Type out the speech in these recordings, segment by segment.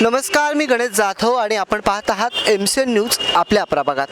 नमस्कार, मी गणेश जाधव आणि आपण पाहत आहात MCN न्यूज आपल्या प्रभागात.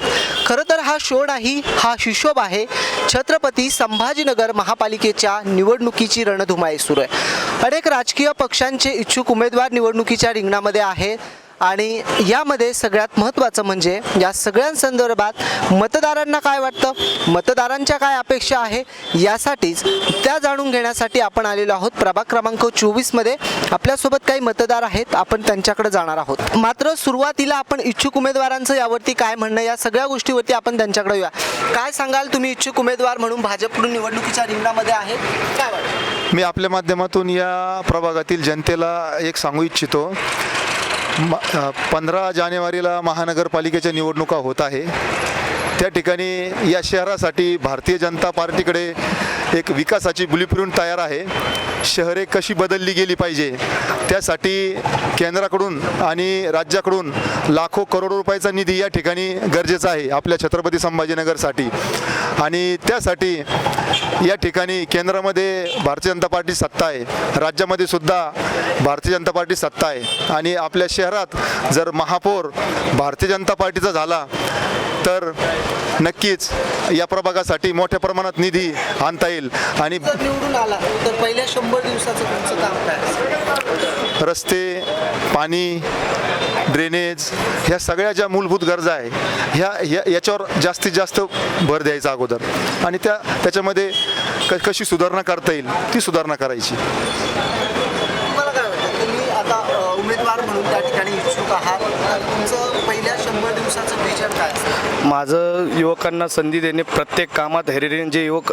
खरं तर हा शो नाही, हा हिशोब आहे. छत्रपती संभाजीनगर महापालिकेच्या निवडणुकीची रणधुमाळी सुरू आहे. अनेक राजकीय पक्षांचे इच्छुक उमेदवार निवडणुकीच्या रिंगणामध्ये आहेत आणि यामध्ये सगळ्यात महत्त्वाचं म्हणजे या सगळ्यांसंदर्भात मतदारांना काय वाटतं, मतदारांच्या काय अपेक्षा आहे, यासाठीच त्या जाणून घेण्यासाठी आपण आलेलो आहोत. प्रभाग क्रमांक 24मध्ये आपल्यासोबत काही मतदार आहेत, आपण त्यांच्याकडे जाणार आहोत. मात्र सुरुवातीला आपण इच्छुक उमेदवारांचं यावरती काय म्हणणं, या सगळ्या गोष्टीवरती आपण त्यांच्याकडे येऊया. काय सांगाल तुम्ही इच्छुक उमेदवार म्हणून भाजपकडून निवडणुकीच्या रिंगणामध्ये आहे, काय वाटतं? मी आपल्या माध्यमातून या प्रभागातील जनतेला एक सांगू इच्छितो. 15 जानेवारीला महानगरपालिकेच्या निवडणुका होत आहे. त्या ठिकाणी या शहरासाठी भारतीय जनता पार्टीकडे एक विकासाची ब्लूप्रिंट तयार आहे. शहरे कशी बदलली गेली पाहिजे त्यासाठी केंद्राकडून आणि राज्याकडून लाखो करोडो रुपयाचा निधी या ठिकाणी गरजेचा आहे आपल्या छत्रपती संभाजीनगरसाठी. आणि त्यासाठी या ठिकाणी केंद्रामध्ये भारतीय जनता पार्टी सत्ता आहे, राज्यामध्ये सुद्धा भारतीय जनता पार्टी सत्ता आहे. आणि आपल्या शहरात जर महापौर भारतीय जनता पार्टीचा झाला तर नक्कीच या प्रभागासाठी मोठ्या प्रमाणात निधी आणता येईल. आणि जर निवडून आला तर पहिल्या 100 दिवसाचं तुमचं काम काय? रस्ते, पाणी, ड्रेनेज, ह्या सगळ्या ज्या मूलभूत गरजा आहे याच्यावर जास्तीत जास्त भर द्यायचा अगोदर. आणि त्याच्यामध्ये कशी सुधारणा करता येईल ती सुधारणा करायची. तुम्हाला काय वाटतं, तुम्ही आता उमेदवार म्हणून त्या ठिकाणी इच्छुक आहात, तर तुमचं पहिल्या 100 दिवसाचं विजन काय असेल? माझं युवकांना संधी देणे, प्रत्येक कामात हिरिरीने जे युवक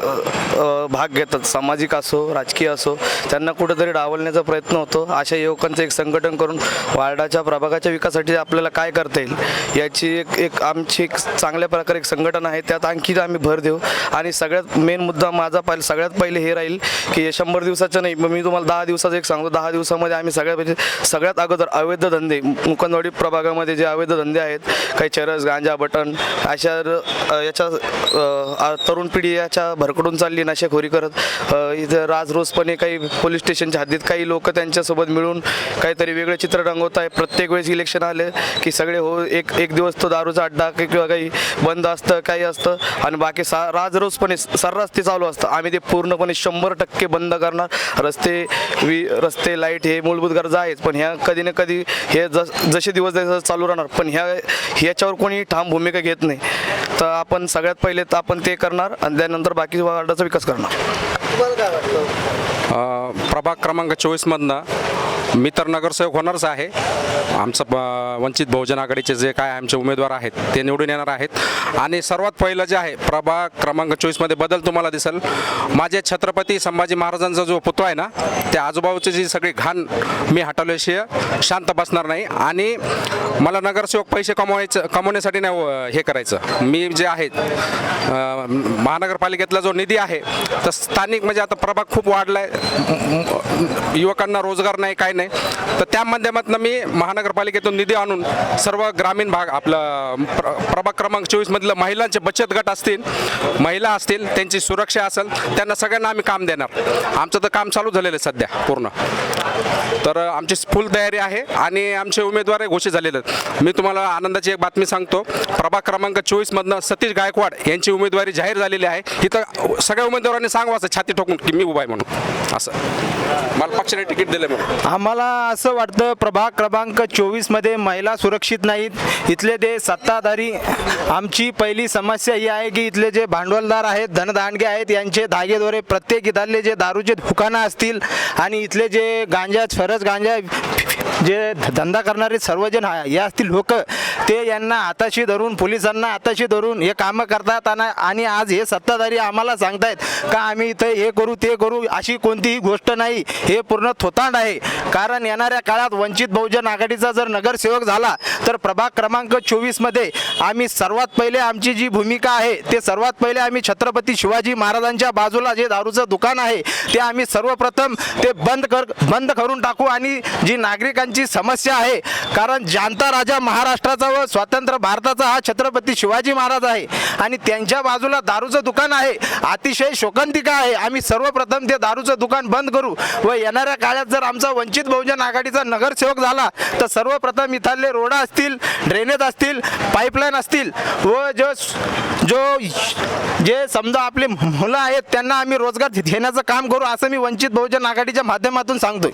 भाग घेतात, सामाजिक असो राजकीय असो, त्यांना कुठेतरी डावलण्याचा प्रयत्न होतो. अशा युवकांचं एक संघटन करून वार्डाच्या प्रभागाच्या विकासासाठी आपल्याला काय करता येईल याची आमची चांगल्या प्रकारे एक संघटन आहे. त्यात आणखी आम्ही भर देऊ. आणि सगळ्यात मेन मुद्दा माझा सगळ्यात पहिले हे राहील की 100 दिवसाचं नाही, मी तुम्हाला 10 दिवसाचं एक सांगतो. 10 दिवसामध्ये आम्ही सगळ्यात अगोदर अवैध धंदे, मुकुंदवाडी प्रभागामध्ये जे अवैध धंदे आहेत, काही चरस, गांजा, बटन, अशा याच्या तरुण पिढी याच्या भरकडून चालली, नशेखोरी करत इथं राजरोसपणे काही पोलीस स्टेशनच्या हद्दीत काही लोक त्यांच्यासोबत मिळून काहीतरी वेगळे चित्र रंगवत आहे. प्रत्येक वेळेस इलेक्शन आले की सगळे एक दिवस तो दारूचा अड्डा किंवा काही बंद असतं, काही असतं, आणि बाकी राजरोसपणे सर्रास ते चालू असतं. आम्ही ते पूर्णपणे 100% बंद करणार. रस्ते, लाईट हे मूलभूत गरजा आहेत, पण ह्या कधी ना कधी हे जसे दिवस चालू राहणार. पण ह्याच्यावर कोणी ठाम भूमिका घेत नाही. तर आपण सगळ्यात पहिले तर आपण ते करणार आणि त्यानंतर बाकी वार्डाचा विकास करणार. तुम्हाला काय वाटतं? प्रभाग क्रमांक 24मधनं मी तर नगरसेवक होणारच आहे. आमचं वंचित बहुजन आघाडीचे जे काय आमचे उमेदवार आहेत ते निवडून येणार आहेत. आणि सर्वात पहिलं जे आहे प्रभाग क्रमांक 24मध्ये बदल तुम्हाला दिसेल. माझे छत्रपती संभाजी महाराजांचा जो पुतळा आहे ना, त्या आजूबाजूची जी सगळी घाण मी हटवल्याशिवाय शांत बसणार नाही. आणि मला नगरसेवक पैसे कमवण्यासाठी नाही हे करायचं. मी जे आहेत महानगरपालिकेतला जो निधी आहे तर स्थानिक म्हणजे आता प्रभाग खूप वाढला आहे, युवकांना रोजगार नाही, काय नाही, तर त्या माध्यमातून मी महानगरपालिकेतून निधी आणून सर्व ग्रामीण भाग आपलं प्रभाग क्रमांक 24मधलं महिलांचे बचत गट असतील, महिला असतील, त्यांची सुरक्षा असेल, त्यांना सगळ्यांना आम्ही काम देणार. आमचं तर काम चालू झालेलं आहे सध्या पूर्ण. तर आमची फुल तयारी आहे आणि आमचे उमेदवार घोषित झालेले आहेत. मी तुम्हाला आनंदाची एक बातमी सांगतो. प्रभाग क्रमांक 24मधनं सतीश गायकवाड यांची उमेदवारी जाहीर झालेली आहे. इथं सगळ्या उमेदवारांनी सांगावं छाती ठोकून की मी उभा आहे म्हणून. असं मला पक्षाने तिकीट दिलं म्हणून. आम्हाला असं वाटतं प्रभाग क्रमांक 24मध्ये महिला सुरक्षित नाहीत. इथले ते सत्ताधारी, आमची पहिली समस्या ही आहे की इथले जे भांडवलदार आहेत, धनदांडगे आहेत, यांचे धागेदोरे प्रत्येक इथले जे दारूचे दुकानं असतील आणि इथले जे चरस गांजा जे धंदा करणारे सर्वजण या असतील लोक, ते यांना हाताशी धरून, पोलिसांना हाताशी धरून हे कामं करतात. आणि आज हे सत्ताधारी आम्हाला सांगतायत का आम्ही इथं हे करू ते करू. अशी कोणतीही गोष्ट नाही, हे पूर्ण थोतांड आहे. कारण येणाऱ्या काळात वंचित बहुजन आघाडीचा जर नगरसेवक झाला तर प्रभाग क्रमांक 24मध्ये आम्ही सर्वात पहिले आमची जी भूमिका आहे ते सर्वात पहिले आम्ही छत्रपती शिवाजी महाराजांच्या बाजूला जे दारूचं दुकान आहे ते आम्ही सर्वप्रथम ते बंद करून टाकू. आणि जी नागरिकांची लोकांची समस्या आहे. कारण जाणता राजा महाराष्ट्राचा व स्वतंत्र भारताचा हा छत्रपती शिवाजी महाराज आहे आणि त्यांच्या बाजूला दारूचं दुकान आहे. अतिशय शोकांतिका आहे. आम्ही सर्वप्रथम ते दारूचं दुकान बंद करू व येणाऱ्या काळात जर आमचा वंचित बहुजन आघाडीचा नगरसेवक झाला तर सर्वप्रथम इथले रोड असतील, ड्रेनेज असतील, पाईपलाईन असतील व जे समजा आपले मुलं आहेत त्यांना आम्ही रोजगार देण्याचं काम करू असं मी वंचित बहुजन आघाडीच्या माध्यमातून सांगतोय.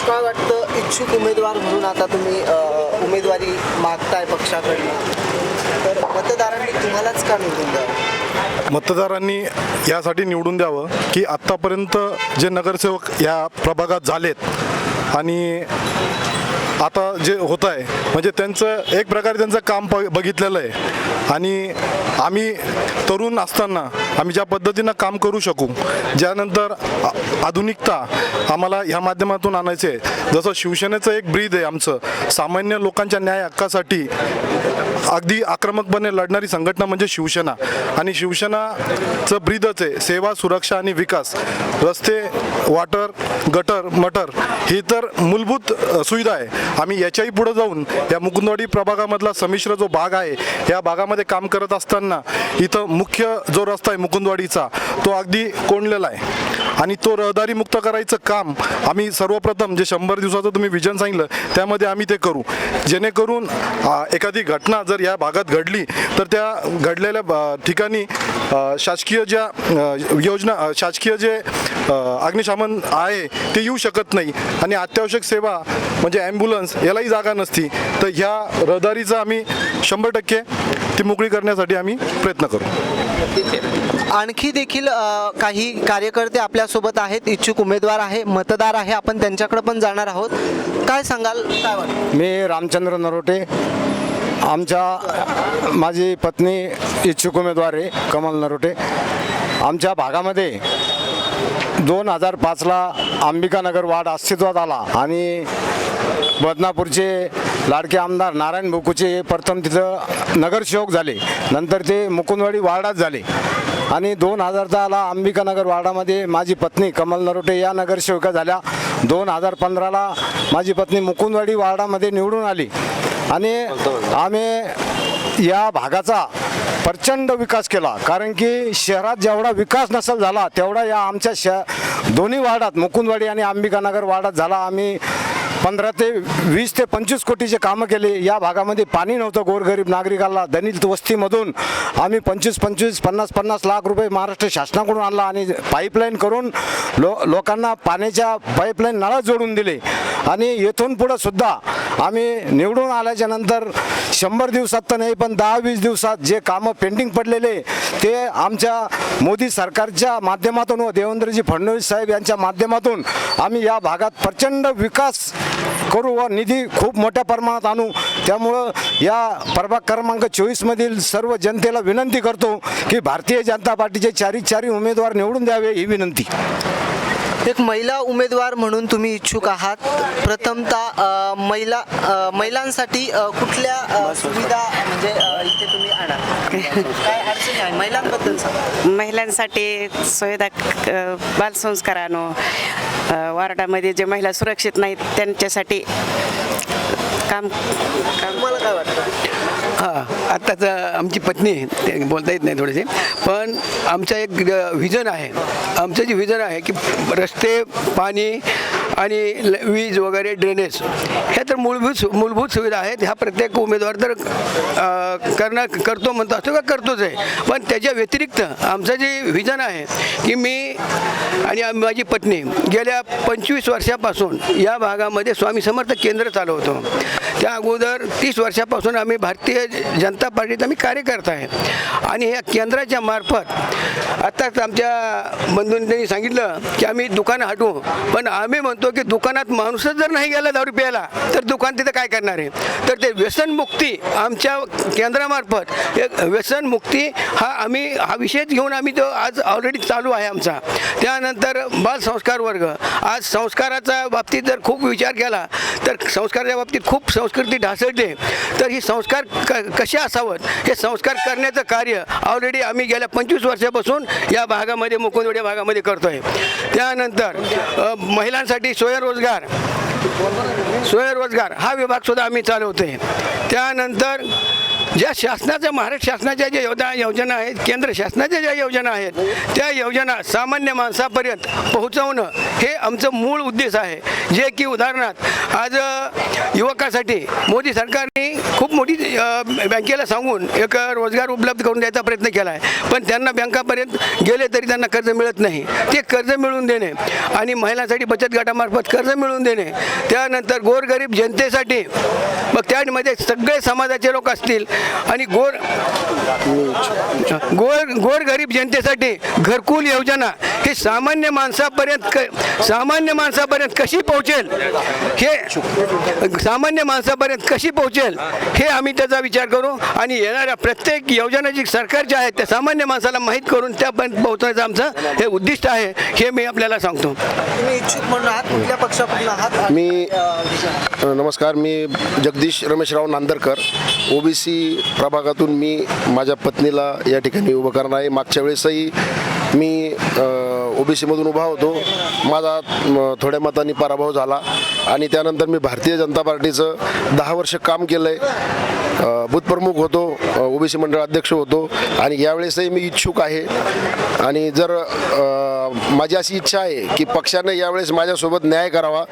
काय वाटतं, इच्छुक उमेदवार म्हणून आता तुम्ही उमेदवारी मागताय पक्षाकडनं, तर मतदारांनी तुम्हालाच का निवडून द्यावं? मतदारांनी यासाठी निवडून द्यावं की आत्तापर्यंत जे नगरसेवक या प्रभागात झालेत आणि आता जे होत आहे म्हणजे त्यांचं एक प्रकारे त्यांचं काम बघितलेलं आहे आणि आम्ही तरुण असताना आम्ही ज्या पद्धतीनं काम करू शकू, ज्यानंतर आधुनिकता आम्हाला ह्या माध्यमातून आणायचे आहे. जसं शिवसेनेचं एक ब्रीद आहे आमचं, सामान्य लोकांच्या न्याय हक्कासाठी अगदी आक्रमकपणे लढणारी संघटना म्हणजे शिवसेना आणि शिवसेनाचं ब्रीदच आहे सेवा, सुरक्षा आणि विकास. रस्ते, वाटर, गटर, मटर ही तर मूलभूत सुविधा आहे. आम्ही याच्याही पुढे जाऊन या मुकुंदवाडी प्रभागामधला संमिश्र जो भाग आहे या भागामध्ये काम करत असताना इथं मुख्य जो रस्ता आहे मुकुंदवाडीचा तो अगदी कोंडलेला आहे आणि तो रहदारी मुक्त करायचं काम आम्ही सर्वप्रथम जे 100 दिवसाचं तुम्ही विजन सांगितलं त्यामध्ये आम्ही ते करू, जेणेकरून एखादी घटना जर या भागात घडली तर त्या घडलेल्या ठिकाणी शासकीय ज्या योजना, शासकीय जे अग्निशमन आहे ते येऊ शकत नाही आणि अत्यावश्यक सेवा म्हणजे ॲम्ब्युलन्स यालाही जागा नसती. तर ह्या रहदारीचा आम्ही 100% ती मोकळी करण्यासाठी आम्ही प्रयत्न करू. आणखी देखील काही कार्यकर्ते आपल्यासोबत आहेत, इच्छुक उमेदवार आहे, मतदार आहे, आपण त्यांच्याकडे पण जाणार आहोत. काय सांगाल, काय वाटतं? मी रामचंद्र नरोटे, माझी पत्नी इच्छुक उमेदवार आहे कमल नरोटे. आमच्या भागामध्ये 2005ला अंबिकानगर वार्ड अस्तित्वात आला आणि बदनापूरचे लाडके आमदार नारायण भोकुचे प्रथम तिथं नगरसेवक झाले, नंतर ते मुकुंदवाडी वार्डात झाले आणि 2010ला अंबिकानगर वार्डामध्ये माझी पत्नी कमल नरोटे या नगरसेविका झाल्या. 2015ला माझी पत्नी मुकुंदवाडी वार्डामध्ये निवडून आली आणि आम्ही या भागाचा प्रचंड विकास केला. कारण की शहरात जेवढा विकास नसेल झाला तेवढा या आमच्या दोन्ही वार्डात मुकुंदवाडी आणि अंबिकानगर वार्डात झाला. आम्ही 15 ते 20 ते 25 कोटीचे कामं केले. या भागामध्ये पाणी नव्हतं गोरगरीब नागरिकांना. दलित वस्तीमधून आम्ही 25-25, 50-50 लाख रुपये महाराष्ट्र शासनाकडून आणला आणि पाईपलाईन करून लोकांना पाण्याच्या पाईपलाईन नळा जोडून दिले आणि येथून पुढं सुद्धा आम्ही निवडून आल्याच्या नंतर 100 दिवसात तर नाही पण 10-20 दिवसात जे कामं पेंडिंग पडलेले ते आमच्या मोदी सरकारच्या माध्यमातून व देवेंद्रजी फडणवीस साहेब यांच्या माध्यमातून आम्ही या भागात प्रचंड विकास करू व निधी खूप मोठ्या प्रमाणात आणू. त्यामुळं या प्रभाग क्रमांक 24 मधील सर्व जनतेला विनंती करतो की भारतीय जनता पार्टीचे चारी उमेदवार निवडून द्यावे ही विनंती. एक महिला उमेदवार म्हणून तुम्ही इच्छुक आहात. प्रथमतः महिलांसाठी कुठल्या सुविधा म्हणजे इथे तुम्ही आणा, काय अडचणी आहे महिलांबद्दल सांगा. महिलांसाठी सुविधा बालसंस्कार आणू, वार्डामध्ये जे महिला सुरक्षित नाहीत त्यांच्यासाठी काम. तुम्हाला काय वाटतं? हां, आत्ताच आमची पत्नी ते बोलता येत नाही थोडेसे, पण आमचा एक व्हिजन आहे. आमचं जे व्हिजन आहे की रस्ते, पाणी आणि वीज वगैरे, ड्रेनेज हे तर मूलभूत सुविधा आहेत. ह्या प्रत्येक उमेदवार तर करतो म्हणतो असतो का करतोच आहे, पण त्याच्या व्यतिरिक्त आमचं जे व्हिजन आहे की मी आणि माझी पत्नी गेल्या 25 वर्षापासून या भागामध्ये स्वामी समर्थ केंद्र चालवतो. त्या अगोदर 30 वर्षापासून आम्ही भारतीय जनता पार्टीत आम्ही कार्यकर्ता आहे आणि या केंद्राच्या मार्फत आत्ताच आमच्या बंधूंनी सांगितलं की आम्ही दुकानं हटवू, पण आम्ही म्हणतो की दुकानात माणूसच जर नाही गेला दारू प्यायला तर दुकान तिथं काय करणार आहे. तर ते व्यसनमुक्ती आमच्या केंद्रामार्फत एक व्यसनमुक्ती हा विषय घेऊन आम्ही तो आज ऑलरेडी चालू आहे आमचा. त्यानंतर बालसंस्कार वर्ग, आज संस्काराच्या बाबतीत जर खूप विचार केला तर संस्काराच्या बाबतीत खूप संस्कृती ढासळते. तर ही संस्कार कसे असावेत हे संस्कार करण्याचं कार्य ऑलरेडी आम्ही गेल्या 25 वर्षापासून या भागामध्ये मुकुंदवाडी भागामध्ये करतो आहे. त्यानंतर महिलांसाठी स्वयंरोजगार स्वयंरोजगार हा विभागसुद्धा आम्ही चालवतोय. त्यानंतर ज्या शासनाच्या महाराष्ट्र शासनाच्या ज्या योजना आहेत, केंद्र शासनाच्या ज्या योजना आहेत, त्या योजना सामान्य माणसापर्यंत पोहोचवणं हे आमचं मूळ उद्देश आहे. जे की उदाहरणार्थ आज युवकासाठी मोदी सरकारने खूप मोठी बँकेला सांगून एक रोजगार उपलब्ध करून द्यायचा प्रयत्न केला आहे, पण त्यांना बँकापर्यंत गेले तरी त्यांना कर्ज मिळत नाही. ते कर्ज मिळवून देणे आणि महिलांसाठी बचत गटामार्फत कर्ज मिळवून देणे, त्यानंतर गोरगरीब जनतेसाठी मग त्यामध्ये सगळे समाजाचे लोक असतील आणि गोरगरीब जनतेसाठी घरकुल योजना ही सामान्य माणसापर्यंत कशी पोहोचेल, हे आम्ही त्याचा विचार करू आणि येणाऱ्या प्रत्येक योजना जी सरकारच्या आहेत त्या सामान्य माणसाला माहीत करून त्यापर्यंत पोहोचण्याचं आमचं हे उद्दिष्ट आहे, हे मी आपल्याला सांगतो. तुम्ही इच्छुक म्हणून आहात, कुठल्या पक्षाकडून आहात? नमस्कार, मी जगदीश रमेशराव नांदरकर, ओबीसी प्रभागातून मी माझ्या पत्नीला या ठिकाणी उभं करणार आहे. मागच्या वेळेसही मी ओबीसीमधून उभा होतो, माझा थोड्या मतांनी पराभव झाला आणि त्यानंतर मी भारतीय जनता पार्टीचं 10 वर्ष काम केलं आहे. बूथप्रमुख होतो, ओबीसी मंडळ अध्यक्ष होतो आणि यावेळेसही मी इच्छुक आहे. आणि जर माझी अशी इच्छा आहे की पक्षाने यावेळेस माझ्यासोबत न्याय करावा,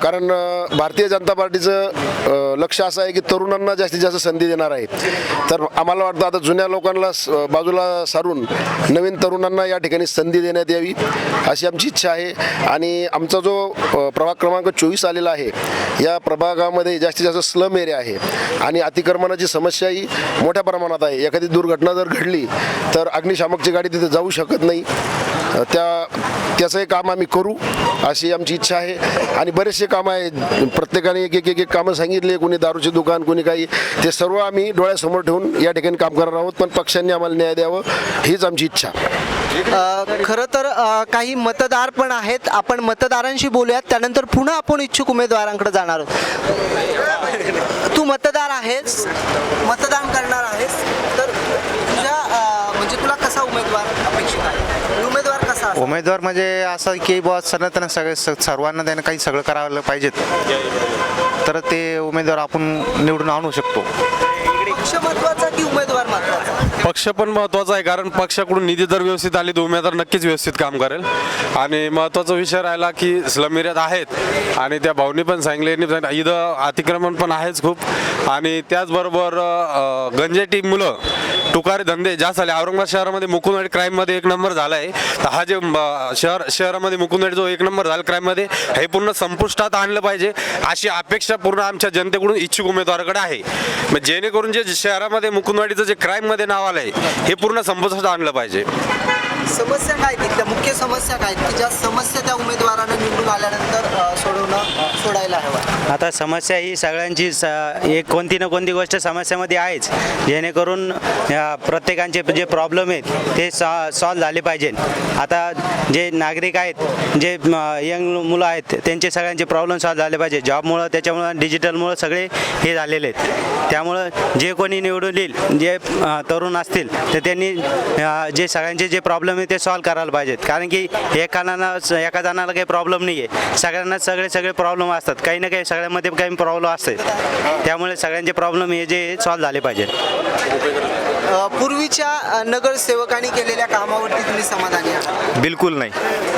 कारण भारतीय जनता पार्टीचं लक्ष असं आहे की तरुणांना जास्तीत जास्त संधी देणार आहे. तर आम्हाला वाटतं आता जुन्या लोकांना बाजूला सारून नवीन तरुणांना या ठिकाणी संधी देण्यात यावी अशी आमची इच्छा आहे. आणि आमचा जो प्रभाग क्रमांक 24 आलेला आहे, या प्रभागामध्ये जास्तीत जास्त स्लम एरिया आहे आणि अतिक्रमणाची समस्याही मोठ्या प्रमाणात आहे. एखादी दुर्घटना जर घडली तर अग्निशामकची गाडी तिथे जाऊ शकत नाही. त्याचंही काम आम्ही करू अशी आमची इच्छा आहे. आणि बरेचसे कामं आहेत, प्रत्येकाने एक कामं सांगितले, कोणी दारूचे दुकान, कोणी काही, ते सर्व आम्ही डोळ्यासमोर ठेवून या ठिकाणी काम करणार आहोत. पण पक्षांनी आम्हाला न्याय द्यावं हीच आमची इच्छा. खरं तर काही मतदार पण आहेत, आपण मतदारांशी बोलूयात, त्यानंतर पुन्हा आपण इच्छुक उमेदवारांकडे जाणार आहोत. तू मतदार आहेस, मतदान करणार आहेस, तर तुझ्या म्हणजे तुला कसा उमेदवार अपेक्षित आहे? उमेदवार कसा असेल? उमेदवार म्हणजे असं की बुवा सर्वांना सर्वांना त्यानं काही सगळं करायला पाहिजेत, तर ते उमेदवार आपण निवडून आणू शकतो. पक्ष महत्वाचा की उमेदवार महत्वाचा? पक्ष पण महत्त्वाचा आहे, कारण पक्षाकडून निधी जर व्यवस्थित आली तर उमेदवार नक्कीच व्यवस्थित काम करेल. आणि महत्त्वाचा विषय राहिला की स्लम एरियात आहेत आणि त्या भाऊनी पण सांगितले, इथं अतिक्रमण पण आहेच खूप. आणि त्याचबरोबर गंजेटी मुलं, तुकारी धंदे जास्त झाले. औरंगाबाद शहरामध्ये मुकुंदवाडी क्राईममध्ये 1 नंबर झाला आहे. तर हा जे शहरामध्ये मुकुंदवाडी जो 1 नंबर झाला क्राईममध्ये, हे पूर्ण संपुष्टात आणलं पाहिजे अशी अपेक्षा पूर्ण आमच्या जनतेकडून इच्छुक उमेदवाराकडे आहे. मग जेणेकरून जे शहरामध्ये मुकुंदवाडीचं जे क्राईममध्ये नाव आलं आहे, हे पूर्ण संपुष्टात आणलं पाहिजे. समस्या काय तिथल्या मुख्य समस्या काय की ज्या समस्या त्या उमेदवारानं निवडून आल्यानंतर सोडायला हव्या? आता समस्या ही सगळ्यांची एक कोणती ना कोणती गोष्ट समस्यामध्ये आहेच, जेणेकरून प्रत्येकांचे जे प्रॉब्लेम आहेत ते सॉल्व झाले पाहिजे. आता जे नागरिक आहेत, जे यंग मुलं आहेत, त्यांचे सगळ्यांचे प्रॉब्लेम सॉल्व झाले पाहिजे. जॉबमुळं, त्याच्यामुळं, डिजिटलमुळं सगळे हे झालेले आहेत. त्यामुळं जे कोणी निवडून येईल, जे तरुण असतील, तर त्यांनी जे सगळ्यांचे जे प्रॉब्लेम आहे ते सॉल्व करायला पाहिजेत. कारण की एका जणाला काही प्रॉब्लेम नाही आहे, सगळ्यांना सगळे प्रॉब्लेम असतात, काही ना काही सगळ्यांमध्ये काही प्रॉब्लेम असतात. त्यामुळे सगळ्यांचे प्रॉब्लेम हे जे सॉल्व झाले पाहिजेत. पूर्वीच्या नगरसेवकांनी केलेल्या कामावरती तुम्ही समाधानी आहात? बिलकुल नाही.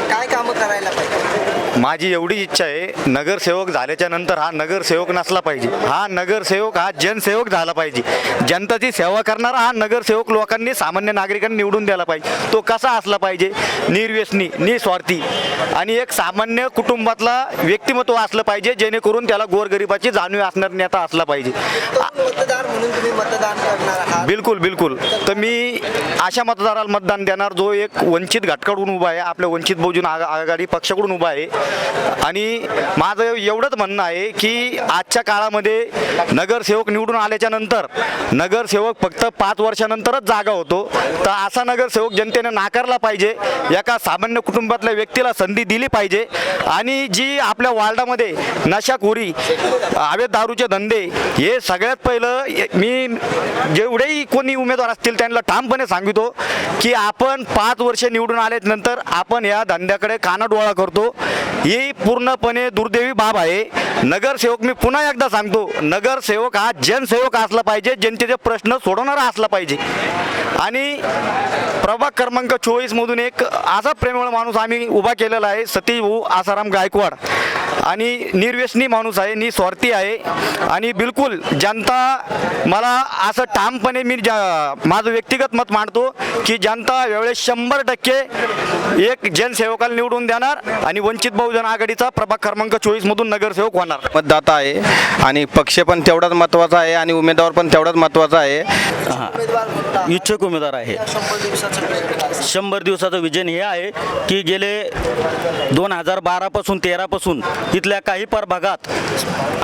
काय कामं करायला पाहिजे? माझी एवढी इच्छा आहे, नगरसेवक झाल्याच्या नंतर हा नगरसेवक नसला पाहिजे. हा नगरसेवक हा जनसेवक झाला पाहिजे. जनताची सेवा करणारा हा नगरसेवक लोकांनी, सामान्य नागरिकांनी निवडून द्यायला पाहिजे. तो कसा असला पाहिजे? निर्व्यसनी, निस्वार्थी आणि एक सामान्य कुटुंबातला व्यक्तिमत्व असलं पाहिजे, जेणेकरून त्याला गोरगरिबाची जाणीव असणार नेता असला पाहिजे. मतदार म्हणून तुम्ही मतदान करणार आहात? बिलकुल बिलकुल. तर मी अशा मतदाराला मतदान देणार जो एक वंचित घटकाकडून उभा आहे, आपल्या वंचित बहुजन आघाडी पक्षाकडून उभा आहे. आणि माझं एवढंच म्हणणं आहे की आजच्या काळामध्ये नगरसेवक निवडून आल्याच्या नंतर नगरसेवक फक्त 5 वर्षानंतरच जागा होतो. तर असा नगरसेवक जनतेने नाकारला पाहिजे. एका सामान्य कुटुंबातल्या व्यक्तीला संधी दिली पाहिजे. आणि जी आपल्या वार्डामध्ये नशाखोरी, अवैध दारूचे धंदे, हे सगळ्यात पहिलं मी जेवढेही कोणी उमेदवार असतील त्यांना ठामपणे सांगतो की आपण 5 वर्ष निवडून आल्यानंतर आपण या धंद्याकडे कानाडोळा करतो. ही पूर्णपणे दुर्दैवी बाब आहे. नगरसेवक, मी पुन्हा एकदा सांगतो, नगरसेवक हा जनसेवक असला पाहिजे, जनतेचे प्रश्न सोडवणारा असला पाहिजे. आणि प्रभाग क्रमांक 24 मधून एक असा प्रेमळ माणूस आम्ही उभा केलेला आहे, सतीश भाऊ आसाराम गायकवाड. आणि निर्व्यसनी माणूस आहे, निस्वार्थी आहे. आणि बिलकुल जनता, मला असं ठामपणे मी माझं व्यक्तिगत मत मांडतो की जनता यावेळेस 100% एक जनसेवकाला निवडून देणार आणि वंचित बहुजन आघाडीचा प्रभाग क्रमांक 24 मधून नगरसेवक होणार. मतदाता आहे आणि पक्ष पण तेवढाच महत्त्वाचा आहे आणि उमेदवार पण तेवढाच महत्त्वाचा आहे. उमेदवार कोणता? इच्छुक उमेदवार आहे. 100 दिवसाचं विजन काय? 100 दिवसाचं विजन हे आहे की गेले 2012 पासून 13 पासून इथल्या काही प्रभागात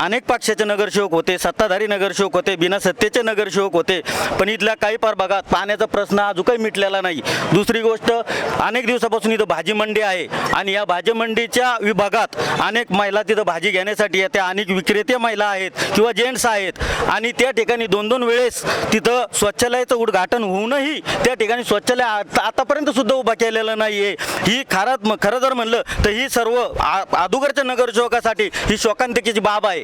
अनेक पक्षाचे नगरसेवक होते, सत्ताधारी नगरसेवक होते, बिना सत्तेचे नगरसेवक होते, पण इथल्या काही प्रभागात पाण्याचा प्रश्न अजून काही मिटलेला नाही. दुसरी गोष्ट, अनेक दिवसापासून इथं भाजी मंडी आहे आणि या भाजी मंडीच्या विभागात अनेक महिला तिथं भाजी घेण्यासाठी येत्या, अनेक विक्रेते महिला आहेत किंवा जेंट्स आहेत आणि त्या ठिकाणी 2-2 वेळेस तिथं शौचालयाचं उद्घाटन होऊनही त्या ठिकाणी शौचालय आतापर्यंत सुद्धा उभा केलेलं नाही आहे. ही खरं जर म्हणलं तर ही सर्व अगोदरच्या नगरसेवकासाठी ही शोकांतिकेची बाब आहे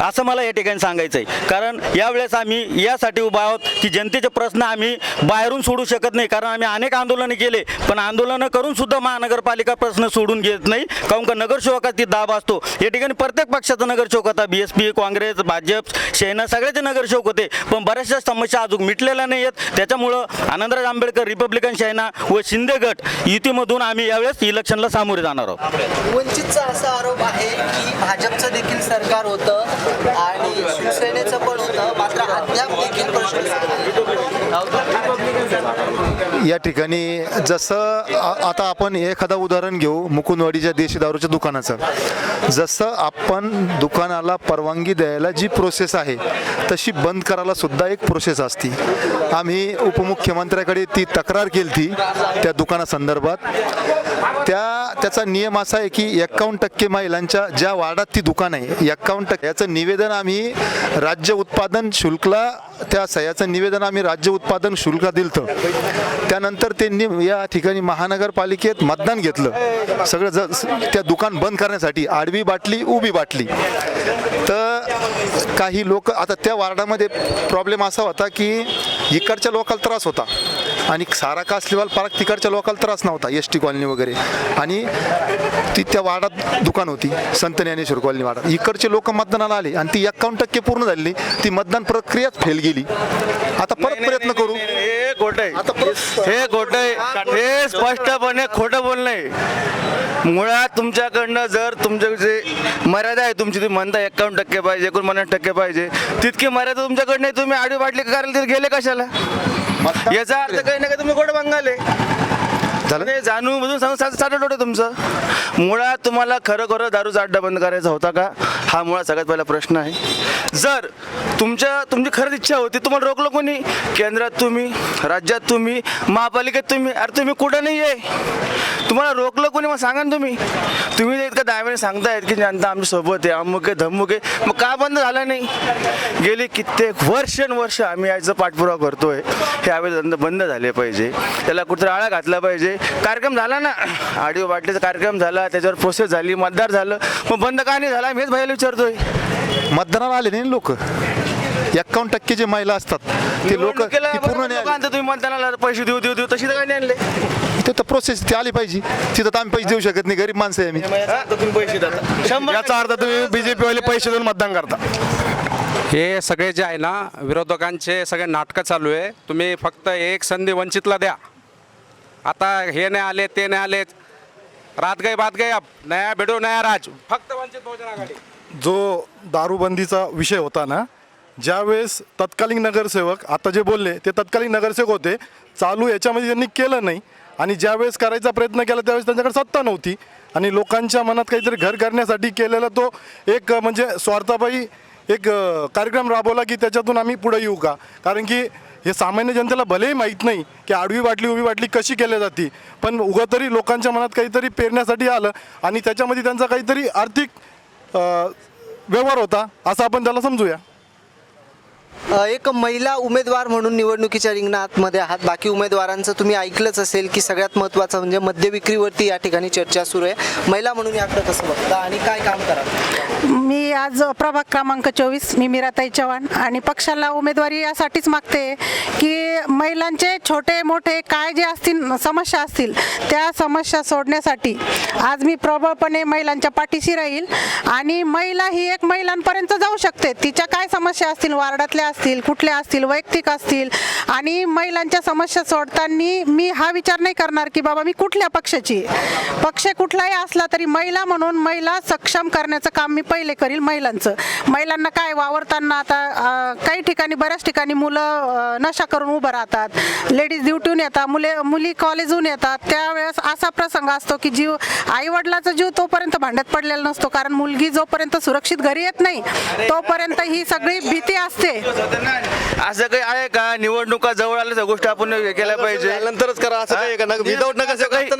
असं मला या ठिकाणी सांगायचं आहे. कारण यावेळेस आम्ही यासाठी उभा आहोत की जनतेचे प्रश्न आम्ही बाहेरून सोडू शकत नाही, कारण आम्ही अनेक आंदोलनं केले, पण आंदोलनं करून सुद्धा महानगरपालिका प्रश्न सोडून घेत नाही, काऊन का नगरसेवकाची दाब असतो. या ठिकाणी प्रत्येक पक्षाचा नगरसेवक होता, BSP, काँग्रेस, भाजप, सेना सगळ्याचे नगरसेवक होते, पण बऱ्याचशा समस्या अजून मिटलेल्या नाही आहेत. त्याच्यामुळं आनंदराज आंबेडकर, रिपब्लिकन सेना व शिंदे गट युतीमधून आम्ही यावेळेस इलेक्शनला सामोरे जाणार आहोत. वंचितचा असा आरोप आहे की भाजपचं देखील सरकार होतं आणि शिवसेनेचं पण होतं, मात्र अद्याप देखील प्रश्न या ठिकाणी जसं आता आपण एखादा उदाहरण घेऊ मुकुंदवाडीच्या देशी दारूच्या दुकानाचं. जसं आपण दुकानाला परवानगी द्यायला जी प्रोसेस आहे तशी बंद करायला सुद्धा एक प्रोसेस असते. आम्ही उपमुख्यमंत्र्याकडे ती तक्रार केली ती त्या दुकानासंदर्भात. त्याचा नियम असा आहे की 51% महिलांच्या ज्या वार्डात ती दुकान आहे 51% याचं निवेदन आम्ही राज्य उत्पादन शुल्कला, त्या सह्याचं निवेदन आम्ही राज्य उत्पादन शुल्क दिलं. त्यानंतर त्यांनी या ठिकाणी महानगरपालिकेत मतदान घेतलं सगळं त्या दुकान बंद करण्यासाठी, आडवी बाटली उभी बाटली. तर काही लोक, आता त्या वार्डामध्ये प्रॉब्लेम असा होता की इकडच्या लोकांना त्रास होता आणि सारा कासलीवाल पार्क तिकडच्या लोकांना त्रास नव्हता, ST कॉलनी वगैरे, आणि ती त्या वार्डात दुकान होती संत ज्ञानेश्वर कॉलनी वार्डात. इकडचे लोक मतदानाला आले आणि ती 51% पूर्ण झालेली, ती मतदान प्रक्रियाच फेल गेली. आता परत प्रयत्न करू. हे खोटं आहे, हे स्पष्टपणे खोटं बोलणं आहे. मुळात तुमच्याकडनं जर तुमच्याकडे मर्यादा आहे, तुमची तुम्ही म्हणता 51% पाहिजे, 49% पाहिजे, तितकी मर्यादा तुमच्याकडे नाही, तुम्ही आडवी बाटली करायला तिथे गेले कशाला? याचा अर्थ काही नाही का तुम्ही खोटं बंगाले जाणून बुजून सांगून साठं डोटे तुमचं. मुळात तुम्हाला खरं दारूचा अड्डा बंद करायचा होता का, हा मुळात सगळ्यात पहिला प्रश्न आहे. जर तुमची खरंच इच्छा होती, तुम्हाला रोखलं कोणी? केंद्रात तुम्ही, राज्यात तुम्ही, महापालिकेत तुम्ही. अरे तुम्ही कुठं नाही आहे, तुम्हाला रोखलं कोणी? मग सांगा ना तुम्ही इतकं दाव्याने सांगतायत की जनता आमच्या सोबत आहे, अमुक आहे, धमुक आहे, मग का बंद झाला नाही? गेली कित्येक वर्ष आम्ही याचा पाठपुरावा करतोय, हे अवैध बंद झाले पाहिजे, त्याला कुठेतरी आळा घातला पाहिजे. कार्यक्रम झाला ना, आडिओ बाटलीचा कार्यक्रम झाला, त्याच्यावर प्रोसेस झाली, मतदार झालं, मग बंद का नाही झाला? हेच भैयाला विचारतोय. मतदानाला आले नाही लोक, 51% जे महिला असतात ते लोक पूर्ण नाही. तुम्ही मतदानाला पैसे देऊ तशी तर काय नाही आणले. ते तर प्रोसेस ती आली पाहिजे, तिथं तर आम्ही पैसे देऊ शकत नाही, गरीब माणसं आहे आम्ही. तुम्ही पैसे देता, याचा अर्थ तुम्ही BJP वाले पैसे देऊन मतदान करता. हे सगळे जे आहे ना विरोधकांचे सगळे नाटकं चालू आहे. तुम्ही फक्त एक संधी वंचितला द्या. आता हे नाही आले, ते नाही आले, रात गए बात गए, अब नया भिडो नया राज, फक्त वंचित बहुजन आघाडी. जो दारूबंदीचा विषय होता ना, ज्यावेळेस तत्कालीन नगरसेवक, आता जे बोलले ते तत्कालीन नगरसेवक होते, चालू याच्यामध्ये त्यांनी केलं नाही, आणि ज्यावेळेस करायचा प्रयत्न केला त्यावेळेस त्यांच्याकडे सत्ता नव्हती, आणि लोकांच्या मनात काहीतरी घर करण्यासाठी केलेला तो एक म्हणजे स्वार्थापायी एक कार्यक्रम राबवला की त्याच्यातून आम्ही पुढे येऊ का. कारण की हे सामान्य जनतेला भलेही माहीत नाही की आडवी बाटली उभी बाटली कशी केली जाते, पण उगा तरी लोकांच्या मनात काहीतरी पेरण्यासाठी आलं आणि त्याच्यामध्ये त्यांचा काहीतरी आर्थिक व्यवहार होता असं आपण त्याला समजूया. एक महिला उमेदवार म्हणून निवडणुकीच्या रिंगणात मध्ये आहात. बाकी उमेदवारांचं तुम्ही ऐकलंच असेल की सगळ्यात महत्त्वाचं म्हणजे मद्य विक्रीवरती या ठिकाणी चर्चा सुरू आहे. महिला म्हणून याकडे कसं बघता आणि काय काम कराल? मी आज प्रभाग क्रमांक 24 मी मीराताई चव्हाण आणि पक्षाला उमेदवारी यासाठीच मागते की महिलांचे छोटे मोठे काय जे असतील समस्या असतील त्या समस्या सोडण्यासाठी आज मी प्रबळपणे महिलांच्या पाठीशी राहील. आणि महिला ही एक महिलांपर्यंत जाऊ शकते. तिच्या काय समस्या असतील, वार्डातल्या असतील, कुठल्या असतील, वैयक्तिक असतील, आणि महिलांच्या समस्या सोडताना मी हा विचार नाही करणार की बाबा मी कुठल्या पक्षाची, पक्ष कुठलाही असला तरी महिला म्हणून महिला सक्षम करण्याचं काम मी पहिले करील. महिलांना काय वावरताना आता काही ठिकाणी बऱ्याच ठिकाणी मुलं नशा करून उभं राहतात, लेडीज ड्युटीहून येतात, मुली कॉलेजहून येतात. त्यावेळेस असा प्रसंग असतो की जीव आईवडिलाचा जीव तोपर्यंत भांड्यात पडलेला नसतो, कारण मुलगी जोपर्यंत सुरक्षित घरी येत नाही तोपर्यंत ही सगळी भीती असते. असं काही आहे का? निवडणुका जवळ आल्या गोष्टी आपण हे केल्या पाहिजे, नंतरच करा. असं काही का? विदाऊट नका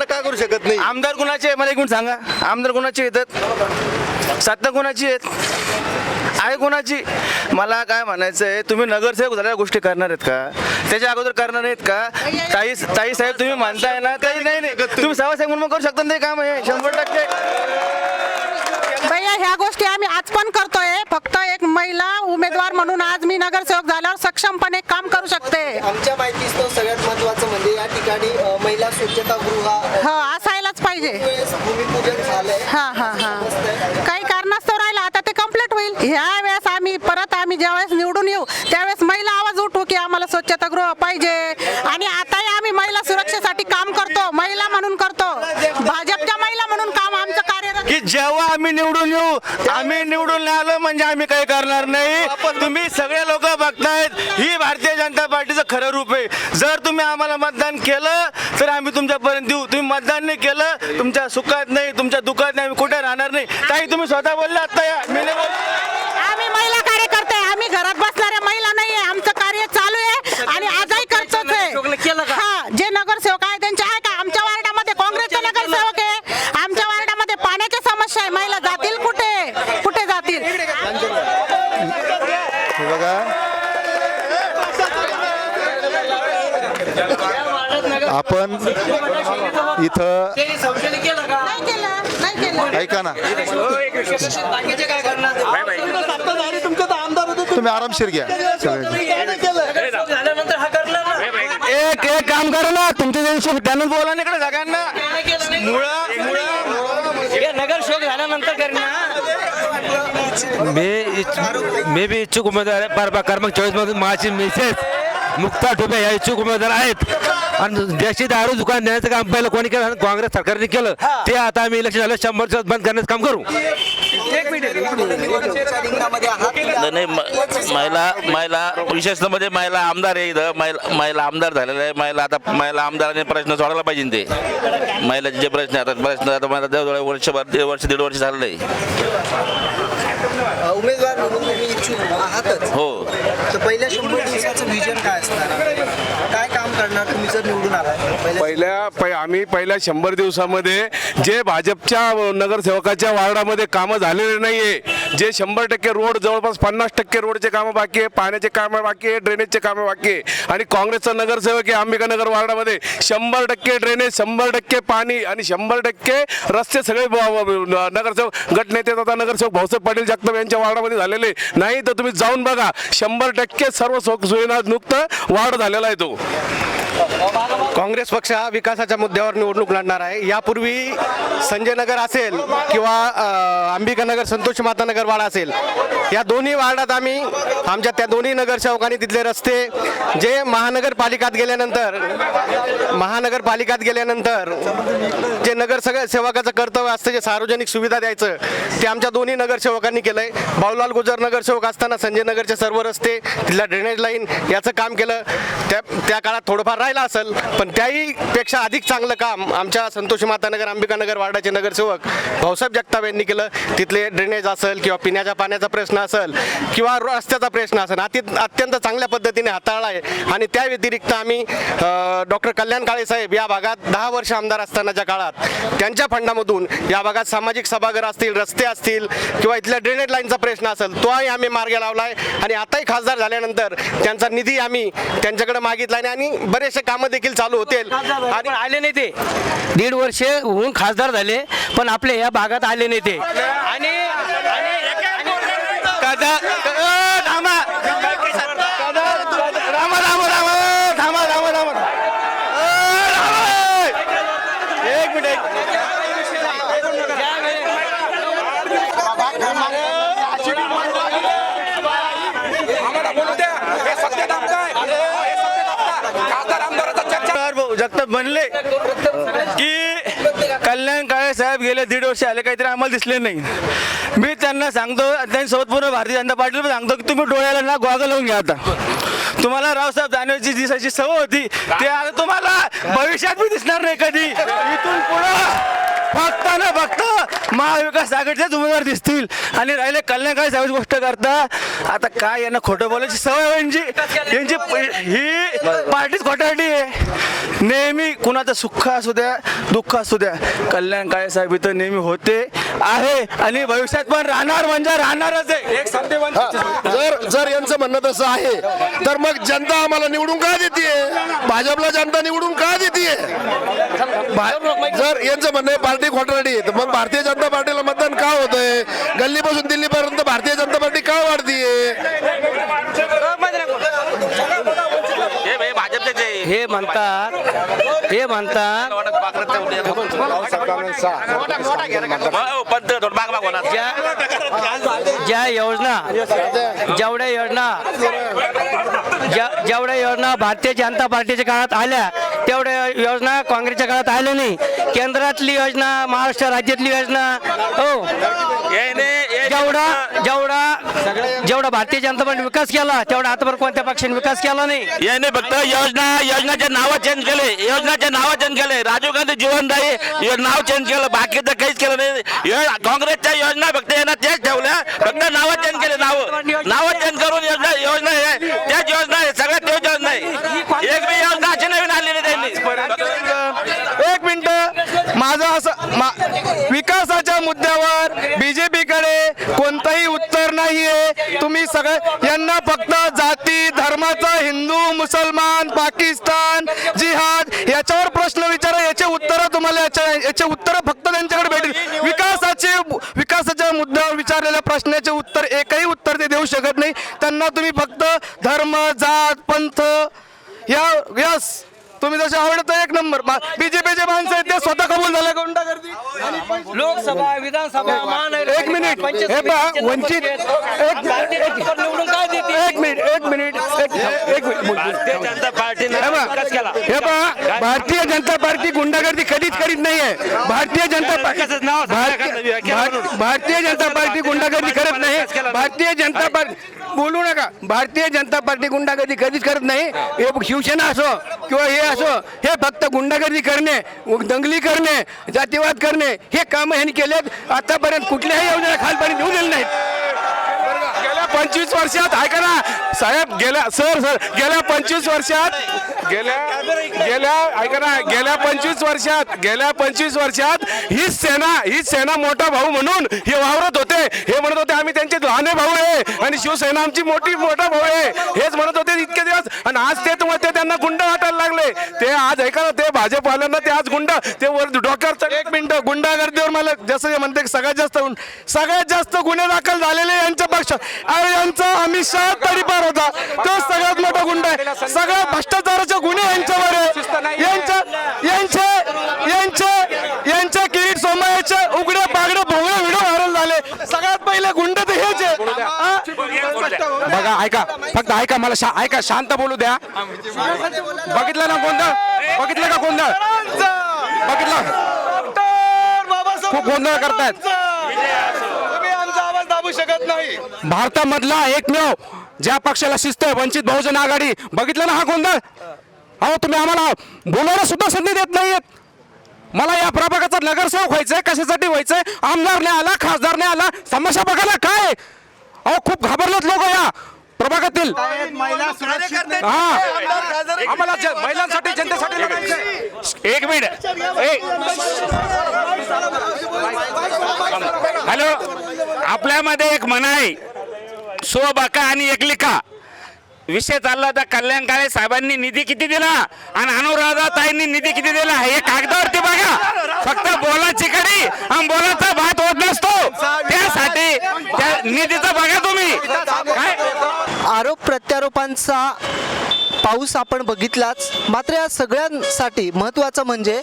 काय करू शकत नाही. आमदार कुणाचे मला एक मिनिट सांगा, आमदार कुणाचे येतात, सत्ता कुणाची आहेत, आहे कोणाची? मला काय म्हणायचं आहे, तुम्ही नगरसेवक झालेल्या गोष्टी करणार आहेत का? त्याच्या अगोदर करणार आहेत का? ताई साहेब तुम्ही म्हणताय ना, काही नाही तुम्ही सभासाहेब म्हणून करू शकता. ते काम आहे 100%. भैया ह्या गोष्टी आम्ही आज पण करतोय. फक्त एक महिला उमेदवार म्हणून आज मी नगरसेवक झाल्यावर सक्षमपणे काम करू शकते. आमच्या माहितीच तो सगळ्यात महत्त्वाचं म्हणजे या ठिकाणी महिला स्वच्छतागृह असायलाच पाहिजे. भूमिपूजन झालंय. काही कारणास्तव राहिला आता ते कम्प्लीट होईल. ह्या वेळेस आम्ही ज्यावेळेस निवडून येऊ त्यावेळेस महिला आवाज उठवू की आम्हाला स्वच्छतागृह पाहिजे. आणि आताही आम्ही महिला सुरक्षेसाठी काम करतो, महिला म्हणून करतो, भाजपच्या महिला म्हणून काम आमचं कार्यरत की जेव्हा आम्ही निवडून येऊ, आम्ही निवडून नाही आलो म्हणजे आम्ही काही करणार नाही. तुम्ही सगळे लोक बघतायत, ही भारतीय जनता पार्टीचं खरं रूप आहे. जर तुम्ही आम्हाला मतदान केलं तर आम्ही तुमच्यापर्यंत देऊ. तुम्ही मतदान नाही केलं, तुमच्या सुखात नाही, तुमच्या दुःखात नाही, आम्ही कुठे राहणार नाही. ताई तुम्ही स्वतः बोलले आता, आम्ही महिला कार्यकर्ते, आम्ही घरात बसणाऱ्या महिला नाहीये. आमचं कार्य चालू आहे आणि आजही करतोच आहे. जे नगरसेवक आहे त्यांचे आहे का? आमच्या वार्डामध्ये काँग्रेसचे नगरसेवक आहे, आमच्या वार्डामध्ये पाण्याची समस्या आहे. महिला जातील कुठे जातील? बघा, आपण इथं ऐका ना, तुम्ही आरामशीर घ्या. एक काम करा ना, तुमच्या दिवशी त्यानं बोला इकडे सगळ्यांना. नगरसेवक झाल्यानंतर करणार. मी बी इच्छुक उमेदवार आहे. प्रभाग क्रमांक 24 मधून माझी मिसेस मुक्ता ठोबे या इच्छुक उमेदवार आहेत. आणि ज्याची दारू दुकान देण्याचं काम पहिलं कोणी केलं? काँग्रेस सरकारने केलं. ते आता आम्ही इलेक्शन झालं 100 दिवस बंद करण्याचं काम करू. नाही, महिला विशेषतः म्हणजे महिला आमदार आहे इथं. महिला आमदार झालेला आहे. महिला आमदाराने प्रश्न सोडायला पाहिजे. ते महिलाचे जे प्रश्न आता मला 1.5 वर्ष झालेलं आहे. उमेदवार म्हणून तुम्ही इच्छुक आहातच. हो. तर पहिल्या 100 दिवसाचं व्हिजन काय असणार? काय काम करणार तुम्ही जर निवडून आलात? आम्ही पहिल्या 100 दिवसामध्ये जे भाजपच्या नगरसेवकाच्या वार्डामध्ये कामं झालेले नाहीये, जे 100% रोड, जवळपास 50% रोडचे कामं बाकी आहे, पाण्याचे कामं बाकी आहे, ड्रेनेजचे कामं बाकी आहे. आणि काँग्रेसचा नगरसेवक आहे अंबिकानगर वार्डामध्ये 100% ड्रेनेज, 100% पाणी आणि 100% रस्ते सगळे नगरसेवक गटनेते तथा नगरसेवक भाऊसाहेब पाटील जगताप यांच्या वार्डामध्ये झालेले नाही. तर तुम्ही जाऊन बघा, 100% सर्व सुविधा नुकतं वाढ झालेला आहे तो. काँग्रेस पक्ष हा विकासाच्या मुद्द्यावर निवडणूक लढणार आहे. यापूर्वी संजय नगर असेल किंवा अंबिकानगर संतोष माता नगर वाडा असेल, या दोन्ही वार्डात आम्ही आमच्या त्या दोन्ही नगरसेवकांनी तिथले रस्ते जे महानगरपालिकात गेल्यानंतर जे नगरसेवकाचं कर्तव्य असतं, जे सार्वजनिक सुविधा द्यायचं, ते आमच्या दोन्ही नगरसेवकांनी केलंय. बाऊलाल गुजर नगरसेवक असताना संजय नगरचे सर्व रस्ते, तिथल्या ड्रेनेज लाईन याचं काम केलं. त्या काळात थोडंफार राहिलं असेल, पण त्याही पेक्षा अधिक चांगलं काम आमच्या संतोषी मातानगर अंबिकानगर वार्डाचे नगरसेवक भाऊसाहेब जगताप यांनी केलं. तिथले ड्रेनेज असेल किंवा पिण्याच्या पाण्याचा प्रश्न असेल किंवा रस्त्याचा प्रश्न असेल अत्यंत चांगल्या पद्धतीने हाताळला आहे. आणि त्या व्यतिरिक्त आम्ही डॉक्टर कल्याण काळे साहेब या भागात 10 वर्ष आमदार असतानाच्या काळात त्यांच्या फंडामधून या भागात सामाजिक सभागृह असतील, रस्ते असतील किंवा इथल्या ड्रेनेज लाईनचा प्रश्न असेल तोही आम्ही मार्गी लावला आहे. आणि आताही खासदार झाल्यानंतर त्यांचा निधी आम्ही त्यांच्याकडे मागितला आणि बरेचसे कामं देखील चालू होतील. आणि आले नाही ते 1.5 वर्ष होऊन खासदार झाले पण आपल्या या भागात आले नाही ते. आणि जगताप म्हणले की कल्याण काळे साहेब गेले 1.5 वर्ष आले काहीतरी आम्हाला दिसले नाही. मी त्यांना सांगतो, त्यांच्यासोबत पूर्ण भारतीय जनता पार्टीला पण सांगतो की तुम्ही डोळ्याला ना गॉगल लावून घ्या. आता तुम्हाला रावसाहेब दानवेची दिसायची सवय होती ते आता तुम्हाला भविष्यात बी दिसणार नाही कधी. इथून पुढं फक्त ना फक्त महाविकास आघाडीचेच उमेदवार दिसतील. आणि राहिले कल्याण काळे साहेब गोष्ट करता आता काय यांना खोटं बोलायची सवय यांची ही पार्टीच खोटारडी आहे. नेहमी कुणाचं सुख असू द्या दुःख असू द्या कल्याण काळे साहेब इथं नेहमी होते आहे आणि भविष्यात पण राहणार म्हणजे राहणारच आहे. एक जर यांचं म्हणणं तसं आहे तर मग जनता आम्हाला निवडून का देते? भाजपला जनता निवडून का देते? जर यांचं म्हणणं आहे पार्टी खोटारडी तर मग भारतीय जनता पार्टीला मतदान का होतंय? गल्लीपासून दिल्लीपर्यंत भारतीय जनता पार्टी का वाढतीये? हे म्हणतात ज्या योजना जेवढ्या योजना भारतीय जनता पार्टीच्या काळात आल्या तेवढ्या योजना काँग्रेसच्या काळात आल्या नाही. केंद्रातली योजना, महाराष्ट्र राज्यातली योजना हो जेवढा भारतीय जनता पार्टी विकास केला तेवढा आतापर्यंत कोणत्या पक्षाने विकास केला नाही. याने फक्त योजनाचे नाव चेंज केले. राजीव गांधी जीवनदायी नाव चेंज केलं, बाकी तर काहीच केलं नाही. काँग्रेसच्या योजना फक्त यांना तेच ठेवल्या, फक्त नाव चेंज केले. नाव चेंज करून योजना आहे त्याच योजना आहे, सगळ्यात तेच योजना आहे. एक बी योजना अशी नवीन आलेली नाही त्यांनी. एक मिनिट, माझं असं विकासाच्या मुद्द्यावर बीजेपीकडे कोणतंही उत्तर नाहीये. तुम्ही सगळे यांना फक्त जाती धर्माचं, हिंदू मुसलमान पाकिस्तान जिहाद याच्यावर प्रश्न विचारा, याचे उत्तर तुम्हाला याचे उत्तर फक्त त्यांच्याकडे भेटेल. विकासाच्या मुद्द्यावर विचारलेल्या प्रश्नाचे उत्तर एकही उत्तर ते देऊ शकत नाही. त्यांना तुम्ही फक्त धर्म जात पंथ यस तुम्ही जसे आवडत एक नंबर. बीजेपीचे माणसं आहेत ते स्वतः कबूल झाले गुंडागर्दी लोकसभा विधानसभा एक मिनिट हे पहा वंचित एक मिनिट भारतीय जनता पार्टीने हे पहा भारतीय जनता पार्टी गुंडागर्दी कधीच करीत नाहीये. भारतीय जनता पार्टी गुंडागर्दी करत नाही. भारतीय जनता पार्टी बोलू नका. भारतीय जनता पार्टी गुंडागर्दी कधीच करत नाही. हे शिवसेना असो किंवा हे असो, हे फक्त गुंडागर्दी करणे, दंगली करणे, जातीवाद करणे हे काम यांनी केलेत. आतापर्यंत कुठल्याही योजना खालपर्यंत येऊ दिले नाहीत. गेल्या 25 वर्षात ऐका ना साहेब, गेल्या 25 वर्षात गेल्या 25 वर्षात ही सेना मोठा भाऊ म्हणून हे वावरत होते. हे म्हणत होते आम्ही त्यांचे लहाने भाऊ आहे आणि शिवसेना आमची मोठा भाऊ आहे, हेच म्हणत होते इतके दिवस. आणि आज ते त्यांना गुंड वाटायला लागले. ते आज ऐका ना, ते भाजपवाल्यांना ते आज गुंड ते वर डोक्यावर. एक मिनिट, गुंडागर्दीवर मला जसं म्हणते सगळ्यात जास्त गुन्हे दाखल झालेले यांच्या पक्षात. अरे यांचा अमित शहा तडीपार होता, तो सगळ्यात मोठा गुंड आहे. सगळ्या भ्रष्टाचाराचे गुन्हे यांच्यावर आहे. यांचे किरीट सोमय्याचे उघडे पागडे भोवळे व्हिडिओ व्हायरल झाले. सगळ्यात पहिले गुंड तर हेच आहे. बघा ऐका, फक्त ऐका, मला ऐका, शांत बोलू द्या. बघितलं ना गोंधळ, बघितलं का गोंधळ, बघितलं खूप गोंधळ करतायत. भारतामधला एकमेव ज्या पक्षाला शिस्त आहे वंचित बहुजन आघाडी. बघितलं ना हा गोंधळ, अहो तुम्ही आम्हाला बोलायला सुद्धा संधी देत नाहीयेत. मला या प्रभागाचा नगरसेवक व्हायचंय, कशासाठी व्हायचंय? आमदार नाही आला, खासदार नाही आला, समस्या बघायला काय? अहो खूप घाबरलेत लोक या प्रभागातील. हा आम्हाला महिलांसाठी जनतेसाठी लढायचंय. एक मिनिट. हॅलो, आपल्यामध्ये एक म्हण आहे, सो बाका आणि एकलिका. विषय चालला होता कल्याण काळे साहेबांनी निधी किती दिला आणि अनुराधा ताईंनी निधी किती दिला हे कागदावरती बघा. फक्त बोलाची कडी आणि बोलाचा भात होत नसतो, त्यासाठी त्या निधीचा बघा तुम्ही. काय आरोप प्रत्यारोपांचा पाऊस आपण बघितलाच. मात्र या सगळ्यांसाठी महत्त्वाचं म्हणजे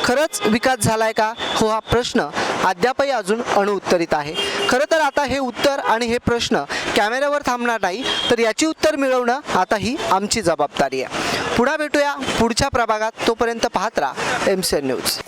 खरंच विकास झालाय का हो हा प्रश्न अद्यापही अजून अणुउत्तरित आहे. खरं तर आता हे उत्तर आणि हे प्रश्न कॅमेऱ्यावर थांबणार नाही, तर याची उत्तर मिळवणं आता ही आमची जबाबदारी आहे. पुन्हा भेटूया पुढच्या प्रभागात. तोपर्यंत पाहत राहा MCN न्यूज.